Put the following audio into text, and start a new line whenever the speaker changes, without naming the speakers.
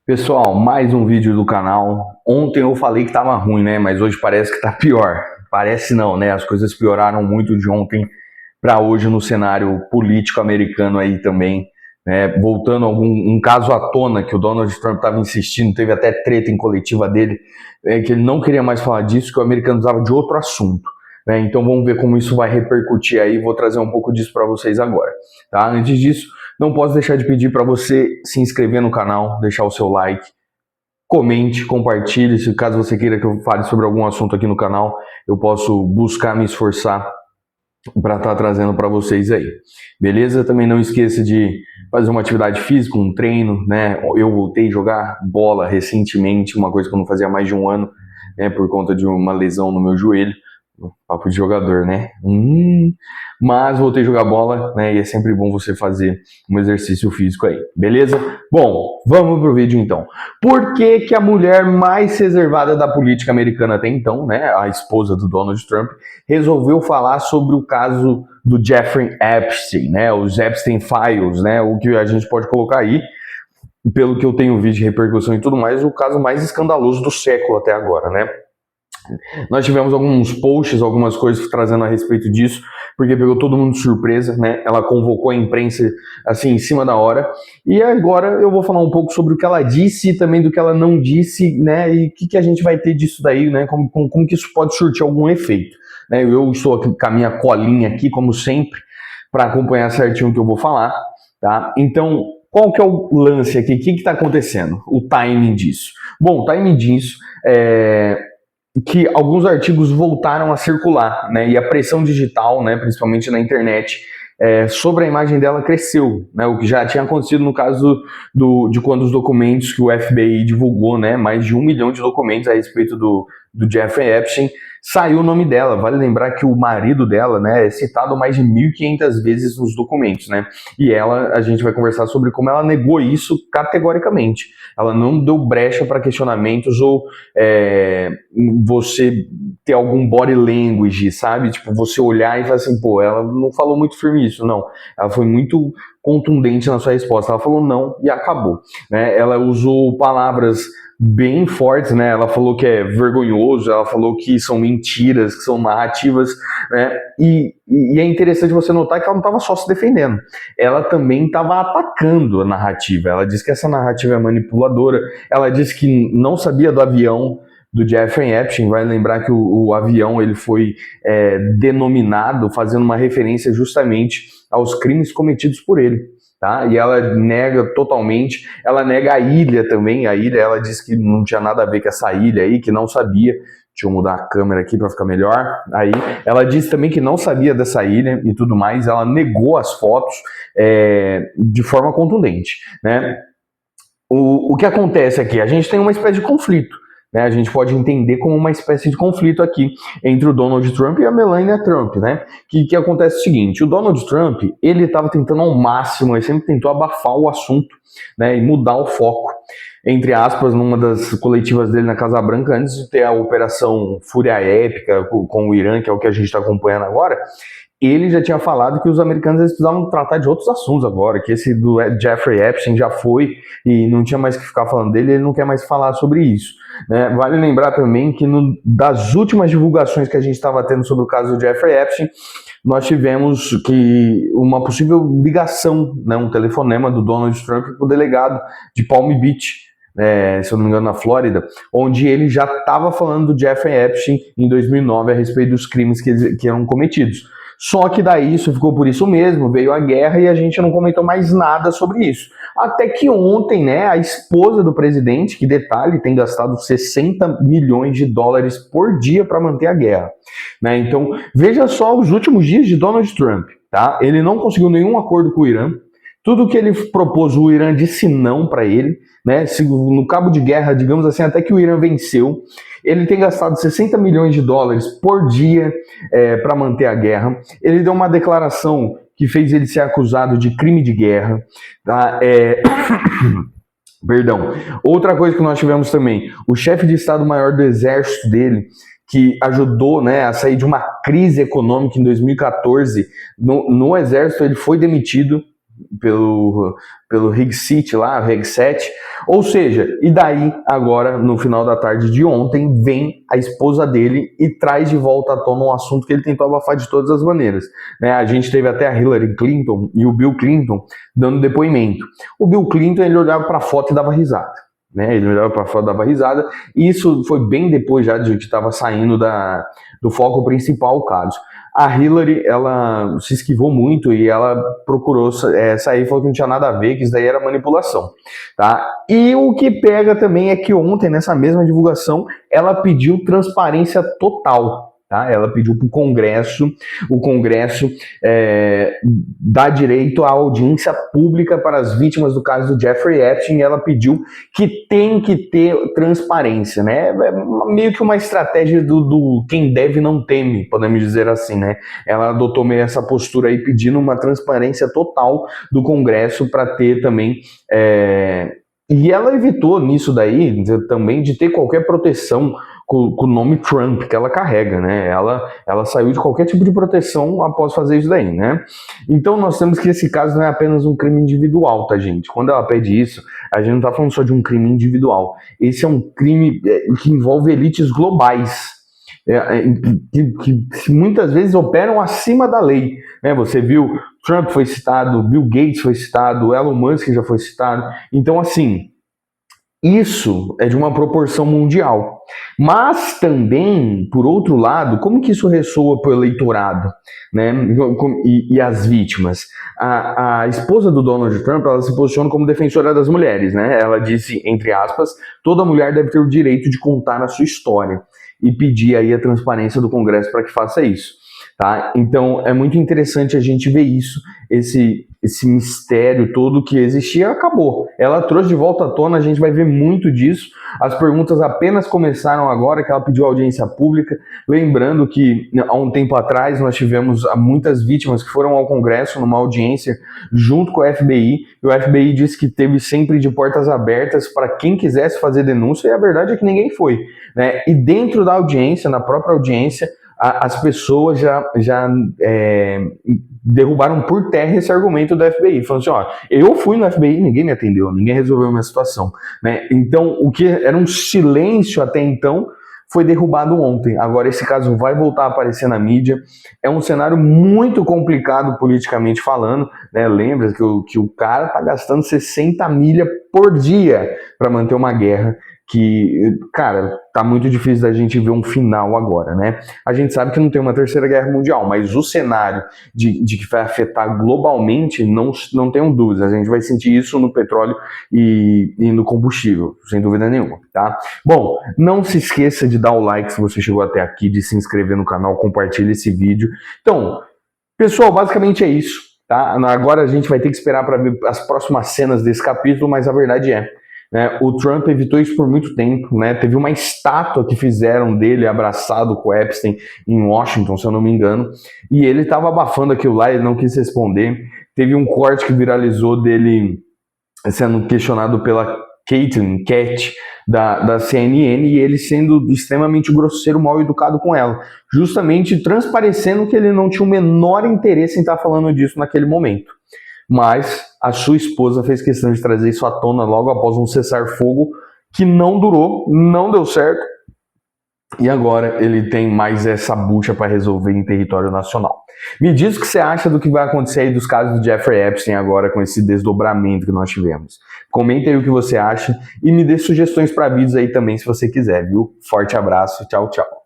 Pessoal, mais um vídeo do canal. Ontem eu falei que tava ruim, né? Mas hoje parece que tá pior. Parece não, né? As coisas pioraram muito de ontem para hoje no cenário político americano aí também, né? Voltando a um caso à tona que o Donald Trump estava insistindo, teve até treta em coletiva dele, que ele não queria mais falar disso, que o americano precisava de outro assunto. Né? Então vamos ver como isso vai repercutir aí. Vou trazer um pouco disso para vocês agora. Tá? Antes disso, não posso deixar de pedir para você se inscrever no canal, deixar o seu like, comente, compartilhe. Se caso você queira que eu fale sobre algum assunto aqui no canal, eu posso buscar me esforçar para estar trazendo para vocês aí. Beleza? Também não esqueça de fazer uma atividade física, um treino, né? Eu voltei a jogar bola recentemente, uma coisa que eu não fazia há mais de um ano, né? Por conta de uma lesão no meu joelho. Papo de jogador, né? Mas voltei a jogar bola, né? E é sempre bom você fazer um exercício físico aí, beleza? Bom, vamos pro vídeo então. Por que que a mulher mais reservada da política americana até então, né? A esposa do Donald Trump, resolveu falar sobre o caso do Jeffrey Epstein, né? Os Epstein Files, né? O que a gente pode colocar aí, pelo que eu tenho visto de repercussão e tudo mais, o caso mais escandaloso do século até agora, né? Nós tivemos alguns posts, algumas coisas trazendo a respeito disso, porque pegou todo mundo de surpresa, né? Ela convocou a imprensa assim em cima da hora. E agora eu vou falar um pouco sobre o que ela disse e também do que ela não disse, né? E o que a gente vai ter disso daí, né? Como que isso pode surtir algum efeito. Né? Eu estou aqui com a minha colinha aqui, como sempre, para acompanhar certinho o que eu vou falar, tá? Então, qual que é o lance aqui? O que está acontecendo? O timing disso. Bom, o timing disso é que alguns artigos voltaram a circular, né, e a pressão digital, né, principalmente na internet, sobre a imagem dela cresceu, né, o que já tinha acontecido no caso de quando os documentos que o FBI divulgou, né, mais de 1 milhão de documentos a respeito do Jeffrey Epstein, saiu o nome dela. Vale lembrar que o marido dela, né, é citado mais de 1.500 vezes nos documentos, né, e a gente vai conversar sobre como ela negou isso categoricamente. Ela não deu brecha para questionamentos ou você ter algum body language, sabe? Tipo, você olhar e falar assim, pô, ela não falou muito firme isso, não. Ela foi muito contundente na sua resposta. Ela falou não e acabou. Né? Ela usou palavras bem fortes, né? Ela falou que é vergonhoso, ela falou que são mentiras, que são narrativas, né? E é interessante você notar que ela não estava só se defendendo, ela também estava atacando a narrativa. Ela disse que essa narrativa é manipuladora, ela disse que não sabia do avião do Jeffrey Epstein. Vai lembrar que o avião ele foi denominado fazendo uma referência justamente aos crimes cometidos por ele. Tá? E ela nega totalmente, ela nega a ilha também, ela disse que não tinha nada a ver com essa ilha aí, que não sabia. Deixa eu mudar a câmera aqui para ficar melhor. Aí, ela disse também que não sabia dessa ilha e tudo mais, ela negou as fotos de forma contundente, né? O que acontece aqui? A gente tem uma espécie de conflito. Né, a gente pode entender como uma espécie de conflito aqui entre o Donald Trump e a Melania Trump, né? Que acontece o seguinte: o Donald Trump, ele estava tentando ao máximo, ele sempre tentou abafar o assunto, né, e mudar o foco, entre aspas, numa das coletivas dele na Casa Branca, antes de ter a operação Fúria Épica com o Irã, que é o que a gente está acompanhando agora. Ele já tinha falado que os americanos eles precisavam tratar de outros assuntos agora, que esse do Jeffrey Epstein já foi e não tinha mais que ficar falando dele, ele não quer mais falar sobre isso. Né? Vale lembrar também que das últimas divulgações que a gente estava tendo sobre o caso do Jeffrey Epstein, nós tivemos que uma possível ligação, né, um telefonema do Donald Trump para o delegado de Palm Beach, se eu não me engano, na Flórida, onde ele já estava falando do Jeffrey Epstein em 2009 a respeito dos crimes que eram cometidos. Só que daí isso ficou por isso mesmo, veio a guerra e a gente não comentou mais nada sobre isso. Até que ontem, né, a esposa do presidente, que detalhe, tem gastado 60 milhões de dólares por dia para manter a guerra. Né? Então, veja só os últimos dias de Donald Trump. Tá? Ele não conseguiu nenhum acordo com o Irã. Tudo que ele propôs, o Irã disse não para ele, né? No cabo de guerra, digamos assim, até que o Irã venceu. Ele tem gastado 60 milhões de dólares por dia para manter a guerra. Ele deu uma declaração que fez ele ser acusado de crime de guerra. Tá? Perdão. Outra coisa que nós tivemos também, o chefe de Estado-Maior do Exército dele, que ajudou, né, a sair de uma crise econômica em 2014, no Exército ele foi demitido. pelo Rig City lá, Rig 7. Ou seja, e daí, agora, no final da tarde de ontem, vem a esposa dele e traz de volta à tona um assunto que ele tentou abafar de todas as maneiras. Né? A gente teve até a Hillary Clinton e o Bill Clinton dando depoimento. O Bill Clinton, ele olhava para a foto e dava risada. Né? Ele olhava para a foto e dava risada. E isso foi bem depois já de que estava saindo do foco principal o caso. A Hillary, ela se esquivou muito e ela procurou sair, falou que não tinha nada a ver, que isso daí era manipulação, tá? E o que pega também é que ontem, nessa mesma divulgação, ela pediu transparência total, tá? Ela pediu para o Congresso dá direito à audiência pública para as vítimas do caso do Jeffrey Epstein. Ela pediu que tem que ter transparência, né? É meio que uma estratégia do quem deve não teme, podemos dizer assim, né? Ela adotou meio essa postura aí, pedindo uma transparência total do Congresso para ter também... E ela evitou nisso daí também de ter qualquer proteção com o nome Trump que ela carrega, né? Ela saiu de qualquer tipo de proteção após fazer isso daí, né? Então nós temos que esse caso não é apenas um crime individual, tá, gente? Quando ela pede isso, a gente não tá falando só de um crime individual. Esse é um crime que envolve elites globais, que muitas vezes operam acima da lei, né? Você viu, Trump foi citado, Bill Gates foi citado, Elon Musk já foi citado. Então, assim, isso é de uma proporção mundial. Mas também, por outro lado, como que isso ressoa para o eleitorado, né? E as vítimas? A esposa do Donald Trump, ela se posiciona como defensora das mulheres, né? Ela disse, entre aspas, toda mulher deve ter o direito de contar a sua história e pedir aí a transparência do Congresso para que faça isso. Tá? Então é muito interessante a gente ver isso, esse mistério todo que existia acabou. Ela trouxe de volta à tona, a gente vai ver muito disso. As perguntas apenas começaram agora que ela pediu audiência pública. Lembrando que há um tempo atrás nós tivemos muitas vítimas que foram ao Congresso numa audiência junto com o FBI. E o FBI disse que teve sempre de portas abertas para quem quisesse fazer denúncia, e a verdade é que ninguém foi, né? E dentro da audiência, na própria audiência, as pessoas já derrubaram por terra esse argumento do FBI, falando assim, ó, eu fui no FBI, ninguém me atendeu, ninguém resolveu a minha situação, né? Então, o que era um silêncio até então foi derrubado ontem. Agora esse caso vai voltar a aparecer na mídia. É um cenário muito complicado politicamente falando, né? Lembra que o cara tá gastando 60 milha por dia para manter uma guerra que, cara, tá muito difícil da gente ver um final agora, né? A gente sabe que não tem uma terceira guerra mundial, mas o cenário de que vai afetar globalmente, não tenham dúvidas. A gente vai sentir isso no petróleo e no combustível, sem dúvida nenhuma, tá? Bom, não se esqueça de dar o like se você chegou até aqui, de se inscrever no canal, compartilhe esse vídeo. Então, pessoal, basicamente é isso, tá? Agora a gente vai ter que esperar para ver as próximas cenas desse capítulo, mas a verdade é, né, o Trump evitou isso por muito tempo, né? Teve uma estátua que fizeram dele abraçado com o Epstein em Washington, se eu não me engano, e ele estava abafando aquilo lá, ele não quis responder. Teve um corte que viralizou dele sendo questionado pela Caitlyn, Cat, da CNN, e ele sendo extremamente grosseiro, mal educado com ela, justamente transparecendo que ele não tinha o menor interesse em estar falando disso naquele momento. Mas a sua esposa fez questão de trazer isso à tona logo após um cessar-fogo que não durou, não deu certo, e agora ele tem mais essa bucha para resolver em território nacional. Me diz o que você acha do que vai acontecer aí dos casos do Jeffrey Epstein agora com esse desdobramento que nós tivemos. Comenta aí o que você acha e me dê sugestões para vídeos aí também se você quiser, viu? Forte abraço, tchau, tchau.